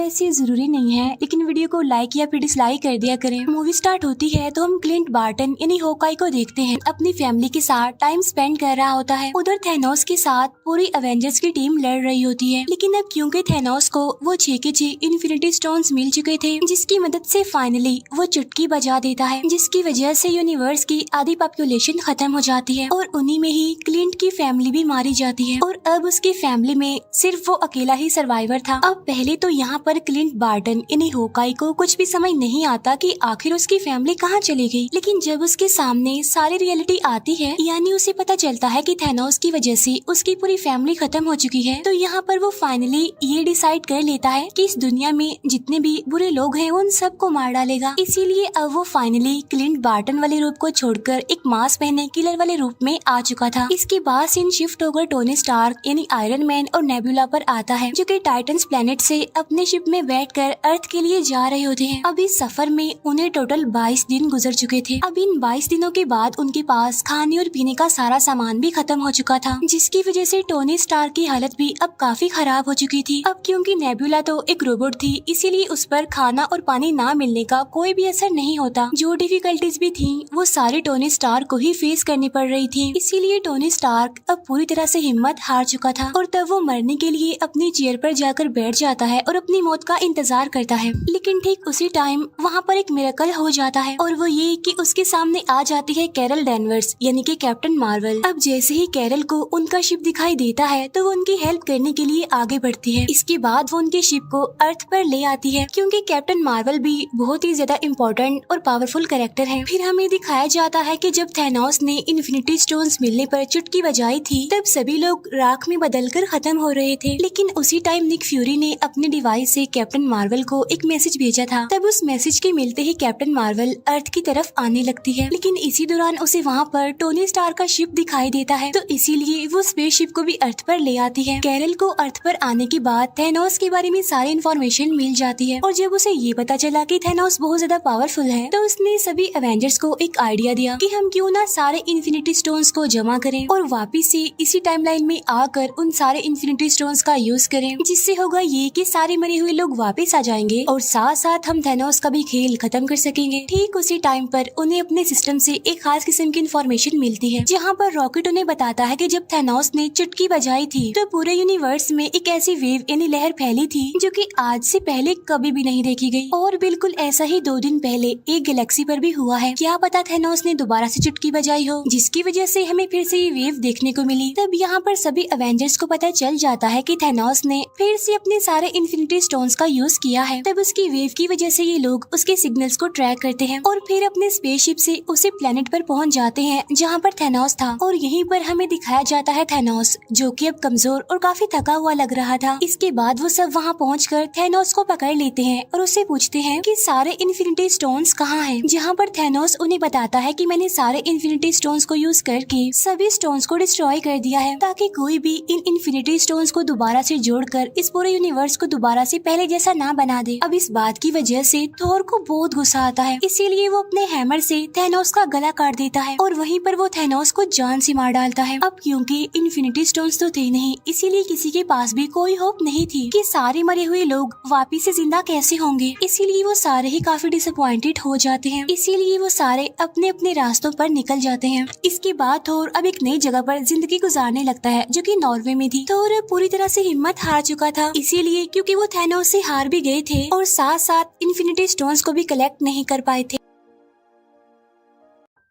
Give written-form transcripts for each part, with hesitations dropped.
वैसे जरूरी नहीं है, लेकिन वीडियो को लाइक या फिर डिसलाइक कर दिया करें। मूवी स्टार्ट होती है तो हम क्लिंट बार्टन यानी होकाई को देखते हैं अपनी फैमिली के साथ टाइम स्पेंड कर रहा होता है। उधर थैनोस के साथ पूरी एवेंजर्स की टीम लड़ रही होती है, लेकिन अब क्योंकि थैनोस को वो 6 के 6 इन्फिनिटी स्टोन्स मिल चुके थे, जिसकी मदद से फाइनली वो चुटकी बजा देता है, जिसकी वजह से यूनिवर्स की आधी पॉपुलेशन खत्म हो जाती है और उन्हीं में ही क्लिंट की फैमिली भी मारी जाती है और अब उसकी फैमिली में सिर्फ वो अकेला ही सर्वाइवर था। अब पहले तो यहाँ पर क्लिंट बार्टन यानी होकाई को कुछ भी समझ नहीं आता कि आखिर उसकी फैमिली कहाँ चली गई, लेकिन जब उसके सामने सारी रियलिटी आती है, यानी उसे पता चलता है कि थैनोस की वजह से उसकी पूरी फैमिली खत्म हो चुकी है, तो यहाँ पर वो फाइनली ये डिसाइड कर लेता है कि इस दुनिया में जितने भी बुरे लोग हैं उन सबको मार डालेगा। इसीलिए अब वो फाइनली क्लिंट बार्टन वाले रूप को छोड़कर एक मास्क पहने किलर वाले रूप में आ चुका था। इसके बाद सीन शिफ्ट होकर टोनी स्टार्क यानी आयरन मैन और नेबुला पर आता है, जो कि टाइटन्स प्लेनेट से अपने शिप में बैठकर अर्थ के लिए जा रहे होते हैं। अब इस सफर में उन्हें टोटल 22 दिन गुजर चुके थे। अब इन 22 दिनों के बाद उनके पास खाने और पीने का सारा सामान भी खत्म हो चुका था, जिसकी वजह से टोनी स्टार्क की हालत भी अब काफी खराब हो चुकी थी। अब क्योंकि नेबुला तो एक रोबोट थी, इसीलिए उस पर खाना और पानी ना मिलने का कोई भी असर नहीं होता। जो डिफिकल्टीज भी थी वो सारी टोनी स्टार्क को ही फेस करनी पड़ रही थी। इसीलिए टोनी स्टार्क अब पूरी तरह से हिम्मत हार चुका था और तब वो मरने के लिए अपनी चेयर पर जाकर बैठ जाता है और अपनी मौत का इंतजार करता है। लेकिन ठीक उसी टाइम वहाँ पर एक मिरेकल हो जाता है और वो ये कि उसके सामने आ जाती है कैरल डैनवर्स यानी कि कैप्टन मार्वल। अब जैसे ही कैरल को उनका शिप दिखाई देता है तो वो उनकी हेल्प करने के लिए आगे बढ़ती है। इसके बाद वो उनके शिप को अर्थ पर ले आती है, क्योंकि कैप्टन मार्वल भी बहुत ही ज्यादा इम्पोर्टेंट और पावरफुल कैरेक्टर है। फिर हमें दिखाया जाता है कि जब थैनोस ने इन्फिनिटी स्टोन्स मिलने पर चुटकी बजाई थी, तब सभी लोग राख में बदलकर खत्म हो रहे थे। लेकिन उसी टाइम निक फ्यूरी ने अपने डिवाइस से कैप्टन मार्वल को एक मैसेज भेजा था। तब उस मैसेज के मिलते ही कैप्टन मार्वल अर्थ की तरफ आने लगती है, लेकिन इसी दौरान उसे वहाँ पर टोनी स्टार का शिप दिखाई देता है, तो इसीलिए वो स्पेसशिप को भी अर्थ पर ले आती है। कैरल को अर्थ पर आने के बाद थैनोस के बारे में सारी इन्फॉर्मेशन मिल जाती है और जब उसे ये पता चला कि थैनोस बहुत ज्यादा पावरफुल है, तो उसने सभी एवेंजर्स को एक आइडिया दिया कि हम क्यों ना सारे इन्फिनिटी स्टोन्स को जमा करें और वापिस से इसी टाइमलाइन में आकर उन सारे इन्फिनिटी स्टोन्स का यूज करें, जिससे होगा ये कि सारे मरे हुए लोग वापस आ जाएंगे और साथ साथ हम थैनोस का भी खेल खत्म कर सकेंगे। ठीक उसी टाइम पर उन्हें अपने सिस्टम से एक खास किस्म की इन्फॉर्मेशन मिलती है, जहाँ पर रॉकेट उन्हें बताता है कि जब थैनोस ने चुटकी बजाई थी तो पूरे यूनिवर्स में एक ऐसी वेव यानी लहर फैली थी जो कि आज से पहले कभी भी नहीं देखी गई। और बिल्कुल ऐसा ही 2 दिन पहले एक गैलेक्सी पर भी हुआ है। क्या पता थैनोस ने दोबारा से चुटकी बजाई हो, जिसकी वजह से हमें फिर से ये वेव देखने को मिली। तब यहाँ पर सभी एवेंजर्स को पता चल जाता है कि थैनोस ने फिर से अपने सारे इन्फिनिटी स्टोन्स का यूज किया है। तब उसकी वेव की वजह से ये लोग उसके सिग्नल्स को ट्रैक करते हैं और फिर अपने स्पेसशिप से उसी प्लेनेट पर पहुंच जाते हैं जहाँ पर थैनोस था। और यहीं पर हमें दिखाया जाता है थैनोस, जो कि अब कमजोर और काफी थका हुआ लग रहा था। इसके बाद वो सब वहाँ पहुंचकर थैनोस को पकड़ लेते हैं और उससे पूछते हैं कि सारे इन्फिनिटी स्टोन्स कहाँ हैं, जहाँ पर थैनोस उन्हें बताता है कि मैंने सारे इन्फिनिटी स्टोन्स को यूज करके सभी स्टोन्स को डिस्ट्रॉय कर दिया है, ताकि कोई भी इन इन्फिनिटी स्टोन्स को दोबारा से जोड़कर इस पूरे यूनिवर्स को दोबारा से पहले जैसा ना बना दे। अब इस बात की वजह से थोर को बहुत गुस्सा आता है, इसीलिए वो अपने हैमर से थैनोस का गला काट देता है और वहीं पर वो थैनोस को जान से मार डालता है। अब क्योंकि इन्फिनिटी स्टोन्स तो थे नहीं, इसीलिए किसी के पास भी कोई होप नहीं थी कि सारे मरे हुए लोग वापिस से जिंदा कैसे होंगे। इसीलिए वो सारे ही काफी डिसअपॉइंटेड हो जाते हैं। इसीलिए वो सारे अपने अपने रास्तों पर निकल जाते हैं। इसके बाद थोर अब एक नई जगह पर जिंदगी गुजारने लगता है, जो कि नॉर्वे में थी। थोर पूरी तरह से हिम्मत हार चुका था, इसीलिए क्योंकि वो थैनोस से हार भी गए थे और साथ साथ इन्फिनिटी स्टोन्स को भी कलेक्ट नहीं कर पाए थे।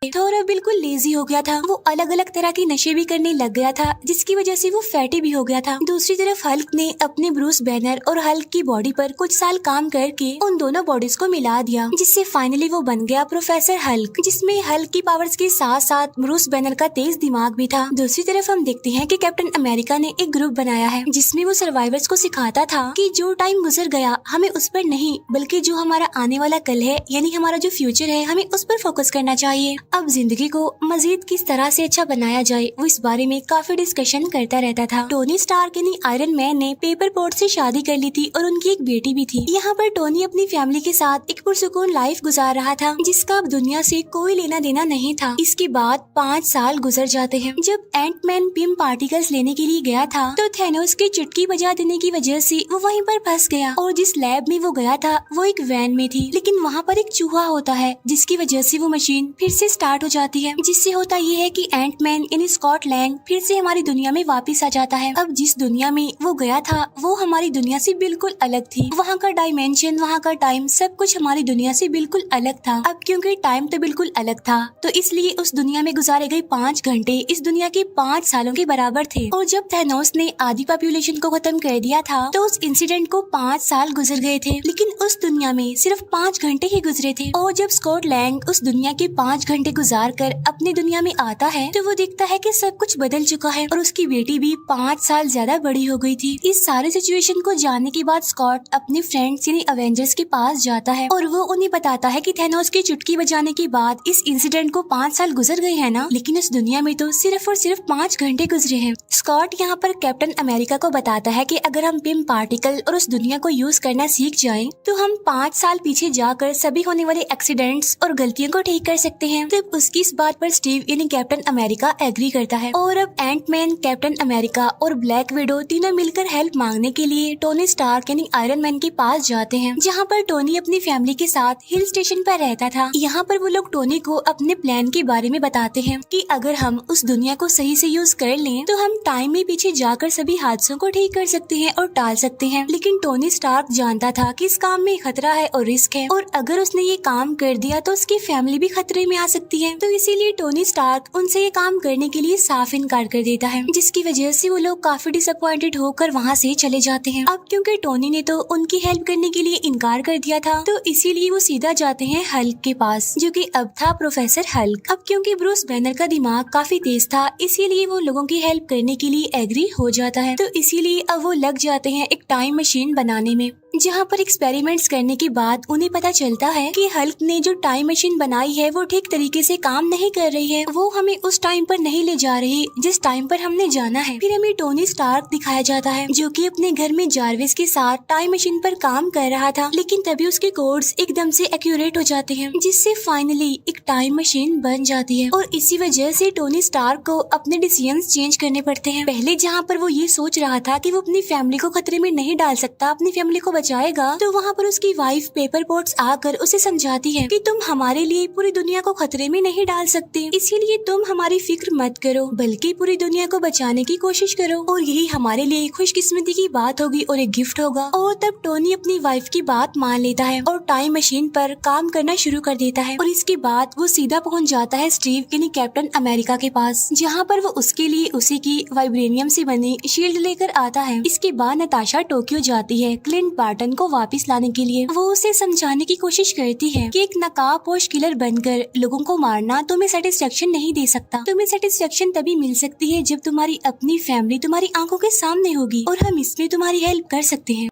थोर बिल्कुल लेजी हो गया था। वो अलग अलग तरह के नशे भी करने लग गया था, जिसकी वजह से वो फैटी भी हो गया था। दूसरी तरफ हल्क ने अपने ब्रूस बैनर और हल्क की बॉडी पर कुछ साल काम करके उन दोनों बॉडीज को मिला दिया, जिससे फाइनली वो बन गया प्रोफेसर हल्क, जिसमें हल्क की पावर्स के साथ साथ ब्रूस बैनर का तेज दिमाग भी था। दूसरी तरफ हम देखते हैं कि कैप्टन अमेरिका ने एक ग्रुप बनाया है, जिसमें वो सर्वाइवर्स को सिखाता था कि जो टाइम गुजर गया हमें उस पर नहीं, बल्कि जो हमारा आने वाला कल है यानी हमारा जो फ्यूचर है हमें उस पर फोकस करना चाहिए। अब जिंदगी को मजीद किस तरह से अच्छा बनाया जाए वो इस बारे में काफी डिस्कशन करता रहता था। टोनी स्टार्क यानी आयरन मैन ने पेपर पोट से शादी कर ली थी और उनकी एक बेटी भी थी। यहाँ पर टोनी अपनी फैमिली के साथ एक पुरसुकून लाइफ गुजार रहा था जिसका अब दुनिया से कोई लेना देना नहीं था। इसके बाद 5 साल गुजर जाते हैं। जब एंट मैन पिम पार्टिकल्स लेने के लिए गया था तो थैनोस की चुटकी बजा देने की वजह से वो वहीं पर फंस गया और जिस लैब में वो गया था वो एक वैन में थी, लेकिन वहाँ पर एक चूहा होता है जिसकी वजह से वो मशीन फिर से स्टार्ट हो जाती है, जिससे होता ये है कि एंट मैन यानी स्कॉट लैंग फिर से हमारी दुनिया में वापस आ जाता है। अब जिस दुनिया में वो गया था वो हमारी दुनिया से बिल्कुल अलग थी। वहाँ का डायमेंशन, वहाँ का टाइम, सब कुछ हमारी दुनिया से बिल्कुल अलग था। अब क्योंकि टाइम तो बिल्कुल अलग था तो इसलिए उस दुनिया में गुजारे गए 5 घंटे इस दुनिया के 5 सालों के बराबर थे। और जब थैनोस ने आधी पॉपुलेशन को खत्म कर दिया था तो उस इंसिडेंट को 5 साल गुजर गए थे, लेकिन उस दुनिया में सिर्फ 5 घंटे ही गुजरे थे। और जब स्कॉट लैंग उस दुनिया के 5 घंटे गुजार कर अपनी दुनिया में आता है तो वो देखता है कि सब कुछ बदल चुका है और उसकी बेटी भी 5 साल ज्यादा बड़ी हो गई थी। इस सारे सिचुएशन को जानने के बाद स्कॉट अपने फ्रेंड्स यानी अवेंजर्स के पास जाता है और वो उन्हें बताता है कि थैनोस की चुटकी बजाने के बाद इस इंसिडेंट को 5 साल गुजर गए हैं ना, लेकिन उस दुनिया में तो सिर्फ और सिर्फ 5 घंटे गुजरे हैं। स्कॉट यहाँ पर कैप्टन अमेरिका को बताता है कि अगर हम पिम पार्टिकल और उस दुनिया को यूज करना सीख जाएं तो हम 5 साल पीछे जाकर सभी होने वाले एक्सीडेंट्स और गलतियों को ठीक कर सकते हैं। तब उसकी इस बात पर स्टीव यानी कैप्टन अमेरिका एग्री करता है और अब एंट मैन, कैप्टन अमेरिका और ब्लैक विडो तीनों मिलकर हेल्प मांगने के लिए टोनी स्टार्क यानी आयरन मैन के पास जाते हैं, जहाँ पर टोनी अपनी फैमिली के साथ हिल स्टेशन पर रहता था। यहाँ पर वो लोग टोनी को अपने प्लान के बारे में बताते हैं कि अगर हम उस दुनिया को सही से यूज कर लें तो हम टाइम में पीछे जाकर सभी हादसों को ठीक कर सकते हैं और टाल सकते हैं। लेकिन टोनी स्टार्क जानता था कि इस काम में खतरा है और रिस्क है और अगर उसने ये काम कर दिया तो उसकी फैमिली भी खतरे में आ सकती है। तो इसीलिए टोनी स्टार्क उनसे ये काम करने के लिए साफ इनकार कर देता है, जिसकी वजह से वो लोग काफी डिसअपॉइंटेड होकर वहाँ से चले जाते हैं। अब क्योंकि टोनी ने तो उनकी हेल्प करने के लिए इनकार कर दिया था तो इसीलिए वो सीधा जाते हैं हल्क के पास, जो कि अब था प्रोफेसर हल्क। अब क्योंकि ब्रूस बैनर का दिमाग काफी तेज था इसीलिए वो लोगों की हेल्प करने के लिए एग्री हो जाता है। तो इसीलिए अब वो लग जाते हैं एक टाइम मशीन बनाने में, जहाँ पर एक्सपेरिमेंट्स करने के बाद उन्हें पता चलता है कि हल्क ने जो टाइम मशीन बनाई है वो ठीक तरीके से काम नहीं कर रही है, वो हमें उस टाइम पर नहीं ले जा रही जिस टाइम पर हमने जाना है। फिर हमें टोनी स्टार्क दिखाया जाता है जो कि अपने घर में जारविस के साथ टाइम मशीन पर काम कर रहा था, लेकिन तभी उसके कोड्स एकदम से एक्यूरेट हो जाते हैं जिससे फाइनली एक टाइम मशीन बन जाती है। और इसी वजह से टोनी स्टार्क को अपने डिसीजंस चेंज करने पड़ते हैं। पहले जहाँ पर वो ये सोच रहा था कि वो अपनी फैमिली को खतरे में नहीं डाल सकता, अपनी फैमिली को जाएगा, तो वहाँ पर उसकी वाइफ पेपर पोट्स आकर उसे समझाती है कि तुम हमारे लिए पूरी दुनिया को खतरे में नहीं डाल सकते, इसीलिए तुम हमारी फिक्र मत करो बल्कि पूरी दुनिया को बचाने की कोशिश करो और यही हमारे लिए खुशकिस्मती की बात होगी और एक गिफ्ट होगा। और तब टोनी अपनी वाइफ की बात मान लेता है और टाइम मशीन पर काम करना शुरू कर देता है। और इसके बाद वो सीधा पहुँच जाता है स्टीव यानी कैप्टन अमेरिका के पास, जहाँ पर वो उसके लिए उसी की वाइब्रेनियम से बनी शील्ड लेकर आता है। इसके बाद नताशा टोक्यो जाती है क्लिंट बार्टन को वापस लाने के लिए। वो उसे समझाने की कोशिश करती है कि एक नकाबपोश किलर बनकर लोगों को मारना तुम्हें सेटिस्फेक्शन नहीं दे सकता, तुम्हें सेटिस्फेक्शन तभी मिल सकती है जब तुम्हारी अपनी फैमिली तुम्हारी आंखों के सामने होगी और हम इसमें तुम्हारी हेल्प कर सकते हैं।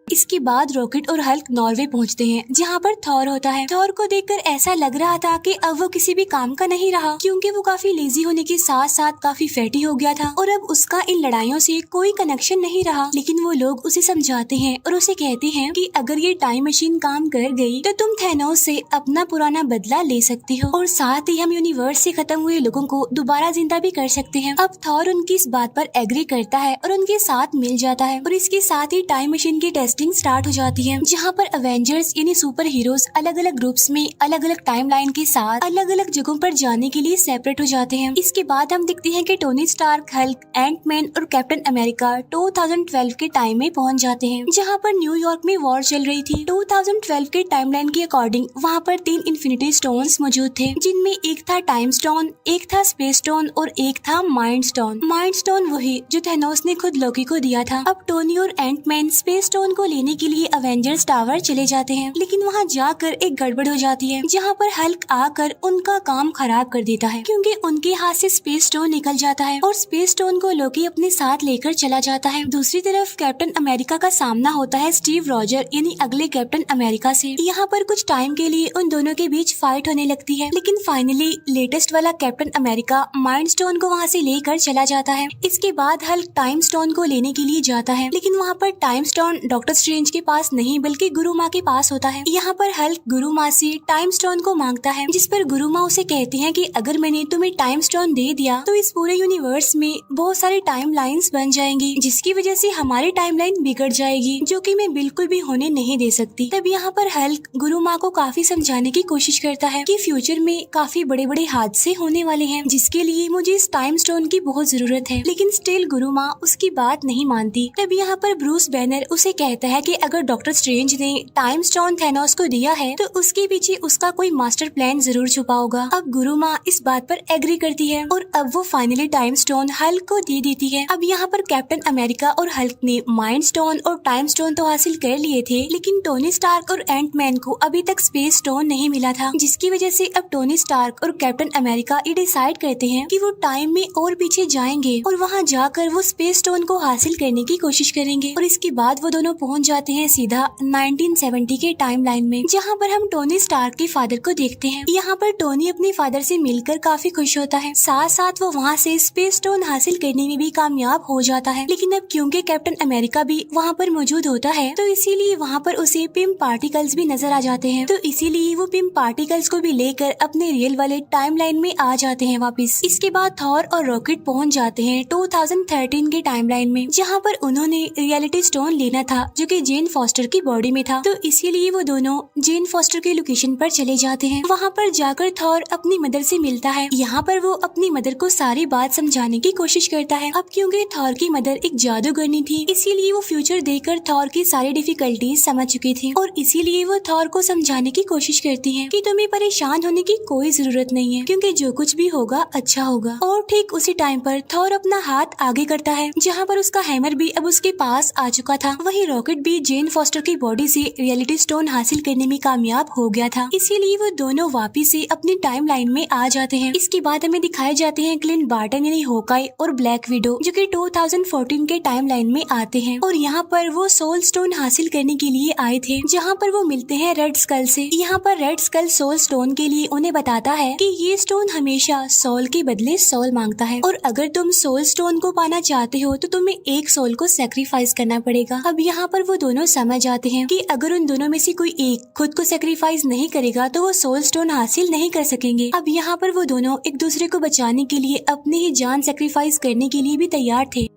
इसके बाद रॉकेट और हल्क नॉर्वे पहुंचते हैं, जहां पर थॉर होता है। थॉर को देखकर ऐसा लग रहा था कि अब वो किसी भी काम का नहीं रहा, क्योंकि वो काफी लेजी होने के साथ साथ काफी फैटी हो गया था और अब उसका इन लड़ाइयों से कोई कनेक्शन नहीं रहा। लेकिन वो लोग उसे समझाते हैं और उसे कहते हैं कि अगर ये टाइम मशीन काम कर गई तो तुम थैनोस से अपना पुराना बदला ले सकती हो और साथ ही हम यूनिवर्स से खत्म हुए लोगों को दोबारा जिंदा भी कर सकते हैं। अब थॉर उनकी इस बात पर एग्री करता है और उनके साथ मिल जाता है और इसके साथ ही टाइम मशीन की टेस्टिंग स्टार्ट हो जाती है, जहाँ पर अवेंजर्स यानी सुपर हीरोज अलग अलग ग्रुप्स में अलग अलग टाइमलाइन के साथ अलग अलग जगहों पर जाने के लिए सेपरेट हो जाते हैं। इसके बाद हम देखते हैं कि Tony Stark, Hulk, Ant Man और कैप्टन अमेरिका 2012 के टाइम में पहुंच जाते हैं, जहाँ पर न्यूयॉर्क में वॉर चल रही थी। 2012 के टाइमलाइन के अकॉर्डिंग वहाँ पर 3 इन्फिनिटी स्टोन्स मौजूद थे, जिनमें एक था टाइम स्टोन, एक था स्पेस स्टोन और एक था माइंड स्टोन। माइंड स्टोन वही जो थैनोस ने खुद लोकी को दिया था। अब टोनी और एंट मैन स्पेस स्टोन को लेने के लिए अवेंजर्स टावर चले जाते हैं, लेकिन वहाँ जाकर एक गड़बड़ हो जाती है, जहाँ पर हल्क आकर उनका काम खराब कर देता है, क्योंकि उनके हाथ से स्पेस स्टोन निकल जाता है और स्पेस स्टोन को लोकी अपने साथ लेकर चला जाता है। दूसरी तरफ कैप्टन अमेरिका का सामना होता है स्टीव रॉजर यानी अगले कैप्टन अमेरिका से। यहाँ पर कुछ टाइम के लिए उन दोनों के बीच फाइट होने लगती है, लेकिन फाइनली लेटेस्ट वाला कैप्टन अमेरिका माइंड स्टोन को वहाँ से लेकर चला जाता है। इसके बाद हल्क टाइम स्टोन को लेने के लिए जाता है, लेकिन वहाँ पर टाइम स्टोन डॉक्टर स्ट्रेंज के पास नहीं बल्कि गुरु माँ के पास होता है। यहाँ पर हल्क गुरु माँ से टाइम स्टोन को मांगता है, जिस पर गुरु माँ उसे कहती है कि अगर मैंने तुम्हें टाइम स्टोन दे दिया तो इस पूरे यूनिवर्स में बहुत सारी टाइम लाइन्स बन जाएंगी, जिसकी वजह से हमारी टाइम लाइन बिगड़ जाएगी, जो कि मैं बिल्कुल भी होने नहीं दे सकती। तब यहाँ पर हल्क गुरु माँ को काफी समझाने की कोशिश करता है कि फ्यूचर में काफी बड़े बड़े हादसे होने वाले हैं, जिसके लिए मुझे इस टाइम स्टोन की बहुत जरूरत है, लेकिन स्टिल गुरु माँ उसकी बात नहीं मानती। तब यहाँ पर ब्रूस बैनर उसे कहता है कि अगर डॉक्टर स्ट्रेंज ने टाइम स्टोन थैनोस को दिया है तो उसके पीछे उसका कोई मास्टर प्लान जरूर छुपा होगा। अब गुरु माँ इस बात पर एग्री करती है और अब वो फाइनली टाइम स्टोन हल्क को दे देती है। अब यहाँ पर कैप्टन अमेरिका और हल्क ने माइंड स्टोन और टाइम स्टोन तो हासिल कर लिए थे, लेकिन टोनी स्टार्क और एंट मैन को अभी तक स्पेस स्टोन नहीं मिला था, जिसकी वजह से अब टोनी स्टार्क और कैप्टन अमेरिका ये डिसाइड करते हैं कि वो टाइम में और पीछे जाएंगे और वहाँ जाकर वो स्पेस स्टोन को हासिल करने की कोशिश करेंगे। और इसके बाद वो दोनों पहुँच जाते हैं सीधा 1970 के टाइम लाइन में, जहाँ पर हम टोनी स्टार्क के फादर को देखते हैं। यहाँ पर टोनी अपने फादर से मिलकर काफी खुश होता है, साथ साथ वो वहाँ से स्पेस स्टोन हासिल करने में भी कामयाब हो जाता है। लेकिन अब क्योंकि कैप्टन अमेरिका भी वहाँ पर मौजूद होता है तो इसीलिए वहाँ पर उसे पिम पार्टिकल्स भी नजर आ जाते हैं, तो इसीलिए वो पिम पार्टिकल्स को भी लेकर अपने रियल वाले टाइम लाइन में आ जाते हैं वापस। इसके बाद थॉर और रॉकेट पहुँच जाते हैं 2013 के टाइम लाइन में, जहाँ पर उन्होंने रियलिटी स्टोन लेना था जो कि जेन फॉस्टर की बॉडी में था, तो इसीलिए वो दोनों जेन फॉस्टर के लोकेशन पर चले जाते हैं। वहाँ पर जाकर थॉर अपनी मदर से मिलता है। यहाँ पर वो अपनी मदर को सारी बात समझाने की कोशिश करता है। अब क्योंकि थॉर की मदर एक जादूगरनी थी, इसीलिए वो फ्यूचर देखकर थॉर की सारी डिफिकल्टीज समझ चुकी थी और इसीलिए वो थॉर को समझाने की कोशिश करती है कि तुम्हें परेशान होने की कोई जरूरत नहीं है, क्योंकि जो कुछ भी होगा अच्छा होगा। और ठीक उसी टाइम पर थॉर अपना हाथ आगे करता है, जहाँ पर उसका हैमर भी अब उसके पास आ चुका था। वही रॉकेट भी जेन फॉस्टर की बॉडी से रियलिटी स्टोन हासिल करने में कामयाब हो गया था, इसीलिए वो दोनों वापिस से अपनी टाइम लाइन में आ जाते हैं। इसके बाद हमें दिखाए जाते हैं क्लिंट बार्टन यानी होकाई और ब्लैक विडो, जो कि 2014 के टाइम लाइन में आते हैं और यहाँ पर वो सोल स्टोन हासिल करने के लिए आए थे, जहाँ पर वो मिलते हैं रेड स्कल से। यहाँ पर रेड स्कल सोल स्टोन के लिए उन्हें बताता है कि ये स्टोन हमेशा सोल के बदले सोल मांगता है और अगर तुम सोल स्टोन को पाना चाहते हो तो तुम्हें एक सोल को सेक्रीफाइस करना पड़ेगा। अब यहाँ पर वो दोनों समझ जाते हैं कि अगर उन दोनों में से कोई एक खुद को सेक्रीफाइस नहीं करेगा तो वो सोल स्टोन हासिल नहीं कर सकेंगे। अब यहाँ पर वो दोनों एक दूसरे को बचाने के लिए अपनी ही जान सेक्रीफाइस करने के लिए भी तैयार थे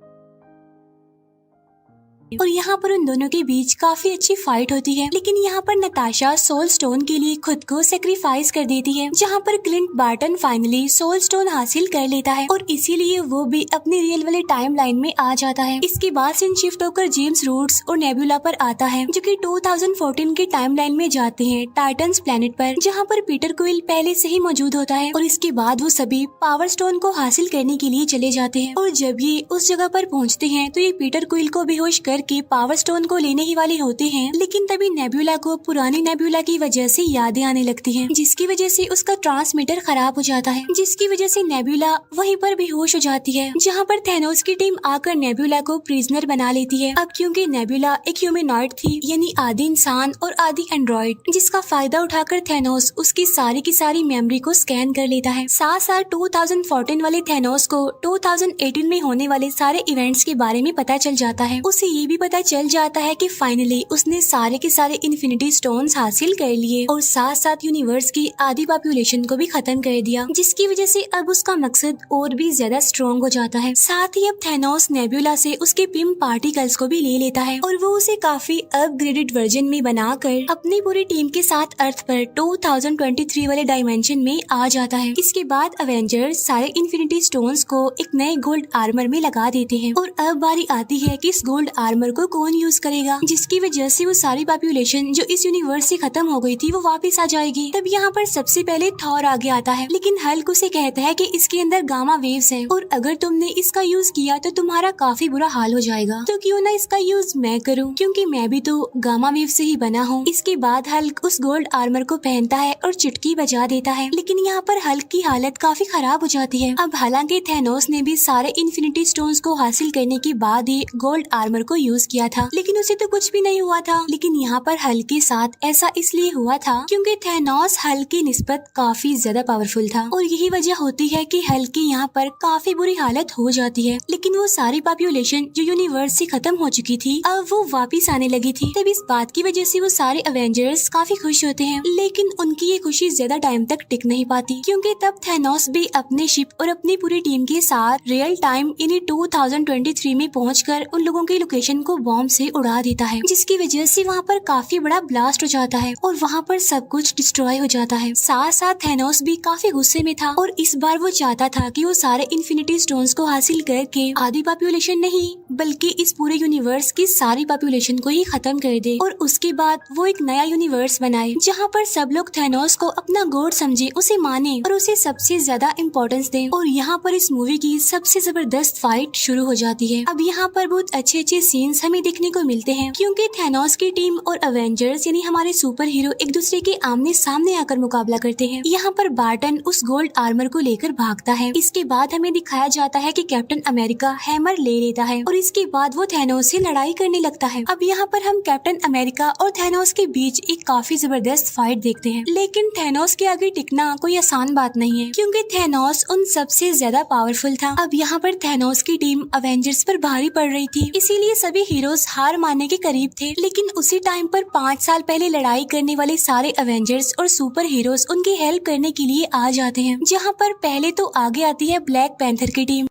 और यहाँ पर उन दोनों के बीच काफी अच्छी फाइट होती है। लेकिन यहाँ पर नताशा सोल स्टोन के लिए खुद को सेक्रीफाइस कर देती है, जहाँ पर Clint Barton finally soul stone हासिल कर लेता है और इसीलिए वो भी अपनी रियल वाले टाइम लाइन में आ जाता है। इसके बाद सीन शिफ्ट होकर जेम्स रूट्स और नेबुला पर आता है, जो कि 2014 के टाइम लाइन में जाते हैं टाइटन्स प्लेनेट पर, जहाँ पर पीटर क्विल पहले से ही मौजूद होता है और इसके बाद वो सभी पावर स्टोन को हासिल करने के लिए चले जाते हैं। और जब ये उस जगह पर पहुँचते हैं तो ये पीटर क्विल को बेहोश के पावर स्टोन को लेने ही वाले होते हैं, लेकिन तभी नेबुला को पुरानी नेबुला की वजह से यादें आने लगती हैं, जिसकी वजह से उसका ट्रांसमीटर खराब हो जाता है, जिसकी वजह से नेबुला वहीं पर बेहोश हो जाती है, जहां पर थैनोस की टीम आकर नेबुला को प्रिजनर बना लेती है। अब क्योंकि नेबुला एक ह्यूमनॉइड थी, यानी आधी इंसान और आधी एंड्रॉइड, जिसका फायदा उठाकर थैनोस उसकी सारी की सारी मेमोरी को स्कैन कर लेता है। साथ साथ 2014 वाले थैनोस को 2018 में होने वाले सारे इवेंट्स के बारे में पता चल जाता है। उसे ये भी पता चल जाता है कि फाइनली उसने सारे के सारे इन्फिनिटी स्टोन्स हासिल कर लिए और साथ साथ यूनिवर्स की आधी पॉपुलेशन को भी खत्म कर दिया, जिसकी वजह से अब उसका मकसद और भी ज्यादा स्ट्रॉन्ग हो जाता है। साथ ही अब थैनोस नेबुला से उसके पिम पार्टिकल्स को भी ले लेता है और वो उसे काफी अपग्रेडेड वर्जन में बनाकर अपनी पूरी टीम के साथ अर्थ पर 2023 वाले डायमेंशन में आ जाता है। इसके बाद अवेंजर्स सारे इन्फिनिटी स्टोन्स को एक नए गोल्ड आर्मर में लगा देते हैं और अब बारी आती है कि इस गोल्ड आर्मर आर्मर को कौन यूज करेगा, जिसकी वजह से वो सारी पॉपुलेशन जो इस यूनिवर्स से खत्म हो गई थी वो वापस आ जाएगी। तब यहाँ पर सबसे पहले थॉर आगे आता है, लेकिन हल्क उसे कहता है कि इसके अंदर गामा वेव्स हैं और अगर तुमने इसका यूज किया तो तुम्हारा काफी बुरा हाल हो जाएगा, तो क्यों ना इसका यूज मैं करूँ, क्योंकि मैं भी तो गामा वेव से ही बना हूँ। इसके बाद हल्क उस गोल्ड आर्मर को पहनता है और चुटकी बजा देता है, लेकिन यहाँ पर हल्क की हालत काफी खराब हो जाती है। अब हालांकि थैनोस ने भी सारे इन्फिनिटी स्टोन्स को हासिल करने के बाद ही गोल्ड आर्मर को यूज किया था, लेकिन उसे तो कुछ भी नहीं हुआ था। लेकिन यहाँ पर हल्क के साथ ऐसा इसलिए हुआ था क्योंकि थैनोस हल्क की निस्बत काफी ज्यादा पावरफुल था और यही वजह होती है कि हल्क की यहाँ पर काफी बुरी हालत हो जाती है। लेकिन वो सारी पॉपुलेशन जो यूनिवर्स से खत्म हो चुकी थी अब वो वापिस आने लगी थी। तब इस बात की वजह से वो सारे अवेंजर्स काफी खुश होते हैं, लेकिन उनकी ये खुशी ज्यादा टाइम तक टिक नहीं पाती, क्योंकि तब थैनोस भी अपने शिप और अपनी पूरी टीम के साथ रियल टाइम यानी 2023 में पहुंचकर उन लोगों की लोकेशन को बॉम्ब से उड़ा देता है, जिसकी वजह से वहाँ पर काफी बड़ा ब्लास्ट हो जाता है और वहाँ पर सब कुछ डिस्ट्रॉय हो जाता है। साथ साथ थैनोस भी काफी गुस्से में था और इस बार वो चाहता था कि वो सारे इन्फिनिटी स्टोन्स को हासिल करके आधी पॉपुलेशन नहीं बल्कि इस पूरे यूनिवर्स की सारी पॉपुलेशन को ही खत्म कर दे और उसके बाद वो एक नया यूनिवर्स बनाए जहाँ पर सब लोग थैनोस को अपना गॉड समझे, उसे माने और उसे सबसे ज्यादा इम्पोर्टेंस दे। और यहाँ पर इस मूवी की सबसे जबरदस्त फाइट शुरू हो जाती है। अब यहाँ पर बहुत अच्छे अच्छे सीन्स हमें देखने को मिलते हैं, क्योंकि थैनोस की टीम और अवेंजर्स यानी हमारे सुपर हीरो एक दूसरे के आमने सामने आकर मुकाबला करते हैं। यहाँ पर बार्टन उस गोल्ड आर्मर को लेकर भागता है। इसके बाद हमें दिखाया जाता है कि कैप्टन अमेरिका हैमर ले लेता है और इसके बाद वो थैनोस से लड़ाई करने लगता है। अब यहाँ पर हम कैप्टन अमेरिका और थैनोस के बीच एक काफी जबरदस्त फाइट देखते हैं, लेकिन थैनोस के आगे टिकना कोई आसान बात नहीं है, क्योंकि थैनोस उन सबसे ज्यादा पावरफुल था। अब यहाँ पर थैनोस की टीम अवेंजर्स पर भारी पड़ रही थी, इसीलिए सभी हीरोज हार मानने के करीब थे। लेकिन उसी टाइम पर 5 साल पहले लड़ाई करने वाले सारे अवेंजर्स और सुपर हीरोज उनकी हेल्प करने के लिए आ जाते हैं, जहाँ पर पहले तो आगे आती है ब्लैक पैंथर की टीम।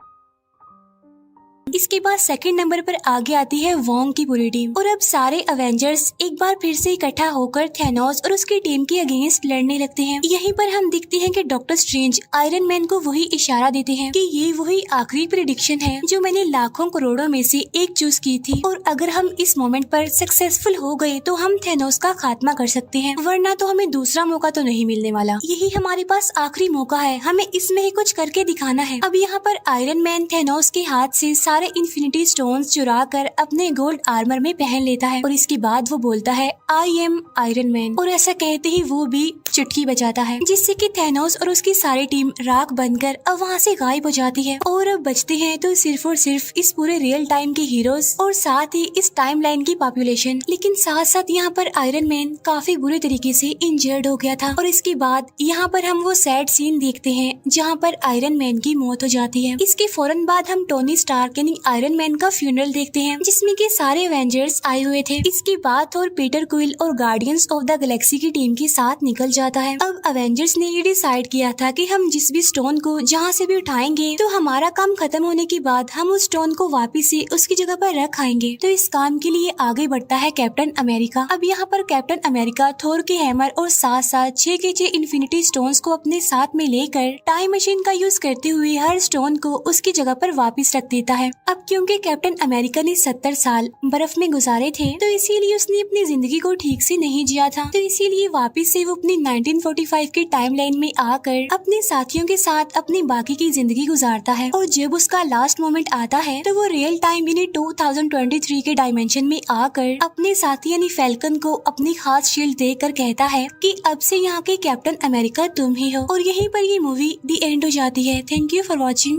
इसके बाद सेकंड नंबर पर आगे आती है वोंग की पूरी टीम और अब सारे अवेंजर्स एक बार फिर से इकट्ठा होकर थैनोस और उसकी टीम के अगेंस्ट लड़ने लगते हैं। यहीं पर हम देखते हैं कि डॉक्टर स्ट्रेंज आयरन मैन को वही इशारा देते हैं कि ये वही आखिरी प्रेडिक्शन है जो मैंने लाखों करोड़ों में से एक चूज की थी और अगर हम इस मोमेंट पर सक्सेसफुल हो गए तो हम थैनोस का खात्मा कर सकते हैं, वरना तो हमें दूसरा मौका तो नहीं मिलने वाला। यही हमारे पास आखिरी मौका है, हमें इसमें ही कुछ करके दिखाना है। अब यहाँ पर आयरन मैन थैनोस के हाथ से सारे इन्फिनिटी स्टोन्स चुरा कर अपने गोल्ड आर्मर में पहन लेता है और इसके बाद वो बोलता है आई एम आयरन मैन और ऐसा कहते ही वो भी चुटकी बजाता है, जिससे कि थैनोस और उसकी सारी टीम राख बनकर अब वहाँ से गायब हो जाती है और अब बचते हैं तो सिर्फ और सिर्फ इस पूरे रियल टाइम के हीरोज और साथ ही इस टाइमलाइन की पॉपुलेशन। लेकिन साथ साथ यहाँ पर आयरन मैन काफी बुरे तरीके से इंजर्ड हो गया था और इसके बाद यहाँ पर हम वो सैड सीन देखते हैं जहाँ पर आयरन मैन की मौत हो जाती है। इसके फौरन बाद हम टोनी स्टार्क यानी आयरन मैन का फ्यूनरल देखते हैं, जिसमें के सारे एवेंजर्स आए हुए थे। इसके बाद थोर पीटर क्विल और गार्डियंस ऑफ द गैलेक्सी की टीम के साथ निकल जाता है। अब एवेंजर्स ने ये डिसाइड किया था कि हम जिस भी स्टोन को जहाँ से भी उठाएंगे तो हमारा काम खत्म होने के बाद हम उस स्टोन को वापिस से उसकी जगह पर रख आएंगे। तो इस काम के लिए आगे बढ़ता है कैप्टन अमेरिका। अब यहाँ पर कैप्टन अमेरिका थोर के हैमर और साथ साथ 6 के 6 इन्फिनिटी स्टोन्स को अपने साथ में लेकर टाइम मशीन का यूज करते हुए हर स्टोन को उसकी जगह पर वापिस रख देता है। अब क्योंकि कैप्टन अमेरिका ने 70 साल बर्फ में गुजारे थे तो इसीलिए उसने अपनी जिंदगी को ठीक से नहीं जिया था, तो इसीलिए वापस से वो अपनी 1945 के टाइमलाइन में आकर अपने साथियों के साथ अपनी बाकी की जिंदगी गुजारता है। और जब उसका लास्ट मोमेंट आता है तो वो रियल टाइम यानी 2023 के डायमेंशन में आकर अपने साथी यानी फैल्कन को अपनी खास शील्ड देकर कहता है कि अब से यहाँ के कैप्टन अमेरिका तुम ही हो। और यहीं पर ये मूवी दी एंड हो जाती है। Thank you for watching.